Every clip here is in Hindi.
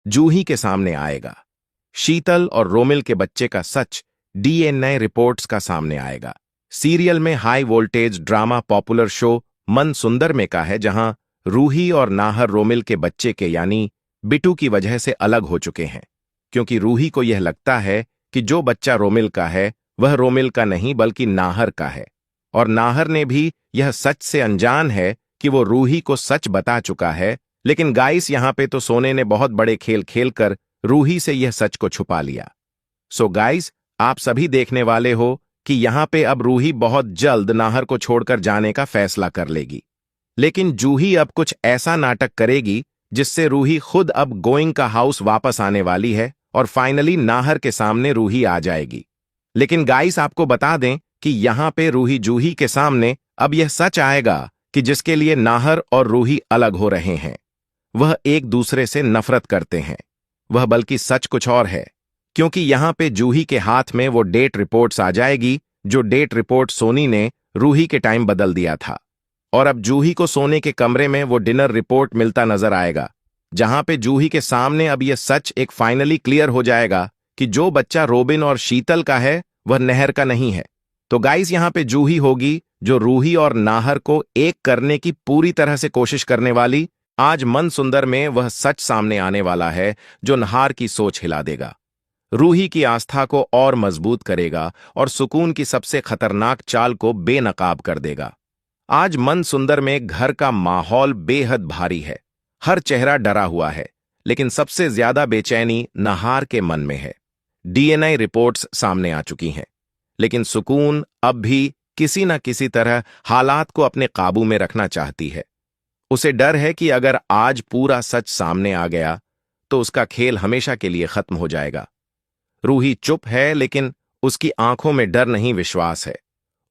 जूही के सामने आएगा। शीतल और रोमिल के बच्चे का सच डीएनए रिपोर्ट्स का सामने आएगा। सीरियल में high voltage drama popular show मन सुंदर में का है, जहां रूही और नाहर रोमिल के बच्चे के यानी बिटू की वजह से अलग हो चुके हैं, क्योंकि रूही को यह लगता है कि जो बच्चा रोमिल का है वह रोमिल का नहीं बल्कि नाहर का है, और नाहर ने भी यह सच से अनजान है कि वो रूही को सच बता चुका है। लेकिन गाइस, यहां पे तो सोने ने बहुत बड़े खेल खेलकर रूही से यह सच को छुपा लिया। सो गाइस, आप सभी देखने वाले हो कि यहां पे अब रूही बहुत जल्द नाहर को छोड़कर जाने का फैसला कर लेगी। लेकिन जूही अब कुछ ऐसा नाटक करेगी जिससे रूही खुद अब गोइंग का हाउस वापस आने वाली है और फाइनली नाहर के सामने रूही आ जाएगी। लेकिन गाइस, आपको बता दें कि यहां पे रूही जूही के सामने अब यह सच आएगा कि जिसके लिए नाहर और रूही अलग हो रहे हैं। वह एक दूसरे से नफरत करते हैं। वह बल्कि सच कुछ और है, क्योंकि यहां पे जूही के हाथ में वो डेट रिपोर्ट्स आ जाएगी, जो डेट रिपोर्ट सोनी ने रूही के टाइम बदल दिया था। और अब जूही को सोने के कमरे में वो डिनर रिपोर्ट मिलता नजर आएगा, जहां पे जूही के सामने अब यह सच एक फाइनली क्लियर हो जाएगा कि जो बच्चा रोबिन और शीतल का है वह नहर का नहीं है। तो गाइस, यहां पे जूही होगी जो रूही और नाहर को एक करने की पूरी तरह से कोशिश करने वाली। आज मन सुंदर में वह सच सामने आने वाला है जो नाहर की सोच हिला देगा, रूही की आस्था को और मजबूत करेगा और सुकून की सबसे खतरनाक चाल को बेनकाब कर देगा। आज मन सुंदर में घर का माहौल बेहद भारी है। हर चेहरा डरा हुआ है, लेकिन सबसे ज्यादा बेचैनी नाहर के मन में है। डीएनए रिपोर्ट्स सामने आ चुकी हैं, लेकिन सुकून अब भी किसी न किसी तरह हालात को अपने काबू में रखना चाहती है। उसे डर है कि अगर आज पूरा सच सामने आ गया तो उसका खेल हमेशा के लिए खत्म हो जाएगा। रूही चुप है, लेकिन उसकी आंखों में डर नहीं, विश्वास है।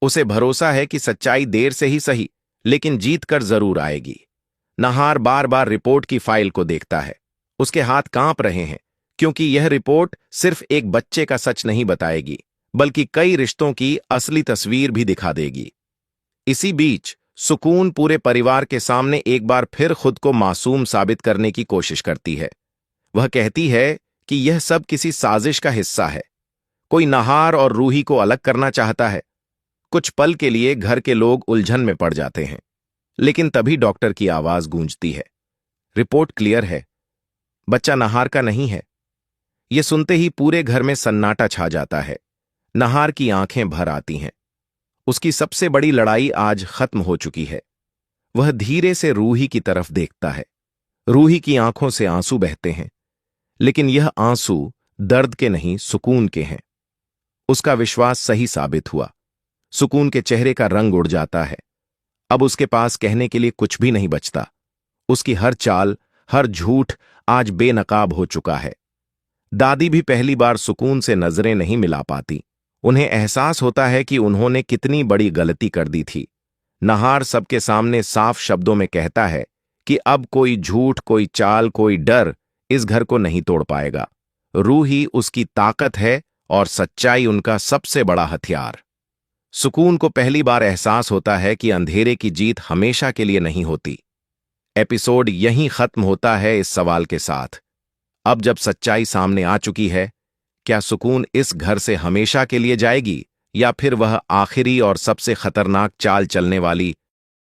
उसे भरोसा है कि सच्चाई देर से ही सही, लेकिन जीत कर जरूर आएगी। नाहर बार बार रिपोर्ट की फाइल को देखता है। उसके हाथ कांप रहे हैं, क्योंकि यह रिपोर्ट सिर्फ एक बच्चे का सच नहीं बताएगी, बल्कि कई रिश्तों की असली तस्वीर भी दिखा देगी। इसी बीच सुकून पूरे परिवार के सामने एक बार फिर खुद को मासूम साबित करने की कोशिश करती है। वह कहती है कि यह सब किसी साजिश का हिस्सा है। कोई नाहर और रूही को अलग करना चाहता है। कुछ पल के लिए घर के लोग उलझन में पड़ जाते हैं, लेकिन तभी डॉक्टर की आवाज गूंजती है। रिपोर्ट क्लियर है, बच्चा नाहर का नहीं है। यह सुनते ही पूरे घर में सन्नाटा छा जाता है। नाहर की आंखें भर आती हैं। उसकी सबसे बड़ी लड़ाई आज खत्म हो चुकी है। वह धीरे से रूही की तरफ देखता है। रूही की आंखों से आंसू बहते हैं, लेकिन यह आंसू दर्द के नहीं, सुकून के हैं। उसका विश्वास सही साबित हुआ। सुकून के चेहरे का रंग उड़ जाता है। अब उसके पास कहने के लिए कुछ भी नहीं बचता। उसकी हर चाल, हर झूठ आज बेनकाब हो चुका है। दादी भी पहली बार सुकून से नजरें नहीं मिला पाती। उन्हें एहसास होता है कि उन्होंने कितनी बड़ी गलती कर दी थी। नाहर सबके सामने साफ शब्दों में कहता है कि अब कोई झूठ, कोई चाल, कोई डर इस घर को नहीं तोड़ पाएगा। रूही उसकी ताकत है और सच्चाई उनका सबसे बड़ा हथियार। सुकून को पहली बार एहसास होता है कि अंधेरे की जीत हमेशा के लिए नहीं होती। एपिसोड यहीं खत्म होता है इस सवाल के साथ। अब जब सच्चाई सामने आ चुकी है, क्या सुकून इस घर से हमेशा के लिए जाएगी, या फिर वह आखिरी और सबसे खतरनाक चाल चलने वाली